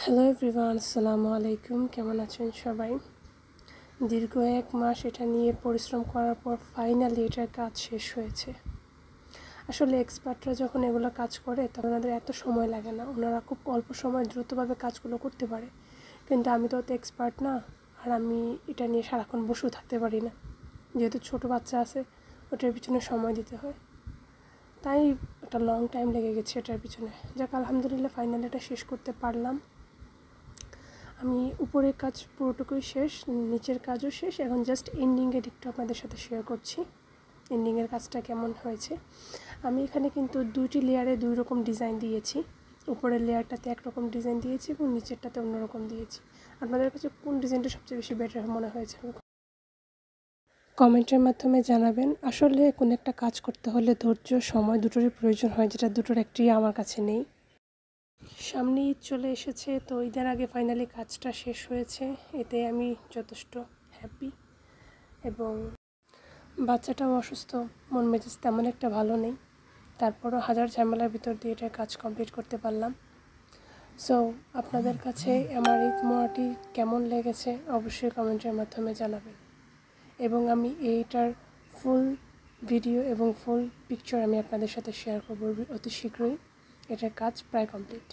Hello everyone, আসসালামু আলাইকুম। কেমন আছেন সবাই? দীর্ঘ 1 মাস এটা নিয়ে পরিশ্রম করার পর ফাইনালি এটার কাজ শেষ হয়েছে। আসলে এক্সপার্টরা যখন এগুলো কাজ করে তখন ওনাদের এত সময় লাগে না, ওনারা খুব অল্প সময় দ্রুতভাবে কাজগুলো করতে পারে। কিন্তু আমি তো অত এক্সপার্ট না, আর আমি এটা নিয়ে সারাক্ষণ বসেও থাকতে পারি না, যেহেতু ছোটো বাচ্চা আছে, ওটার পিছনে সময় দিতে হয়, তাই একটা লং টাইম লেগে গেছে এটার পিছনে। যাক, আলহামদুলিল্লাহ ফাইনালি এটা শেষ করতে পারলাম। আমি উপরের কাজ পুরোটুকুই শেষ, নিচের কাজও শেষ। এখন জাস্ট এন্ডিংয়ের একটু আপনাদের সাথে শেয়ার করছি এন্ডিংয়ের কাজটা কেমন হয়েছে। আমি এখানে কিন্তু 2টি লেয়ারে 2 রকম ডিজাইন দিয়েছি। উপরের লেয়ারটাতে একরকম ডিজাইন দিয়েছি এবং নিচেরটাতে অন্যরকম দিয়েছি। আপনাদের কাছে কোন ডিজাইনটা সবচেয়ে বেশি বেটার মনে হয়েছে কমেন্টের মাধ্যমে জানাবেন। আসলে কোনো একটা কাজ করতে হলে ধৈর্য, সময় দুটোরই প্রয়োজন হয়, যেটা দুটোর একটি আমার কাছে নেই। সামনে ঈদ চলে এসেছে, তো ঈদের আগে ফাইনালি কাজটা শেষ হয়েছে, এতে আমি যথেষ্ট হ্যাপি। এবং বাচ্চাটাও অসুস্থ, মন মেজাজ তেমন একটা ভালো নেই, তারপরও হাজার ঝামেলার ভিতর দিয়ে এটার কাজ কমপ্লিট করতে পারলাম। সো আপনাদের কাছে আমার ঈদ মোয়াটি কেমন লেগেছে অবশ্যই কমেন্টের মাধ্যমে জানাবেন। এবং আমি এইটার ফুল ভিডিও এবং ফুল পিকচার আমি আপনাদের সাথে শেয়ার করব অতি শীঘ্রই। এটার কাজ প্রায় কমপ্লিট।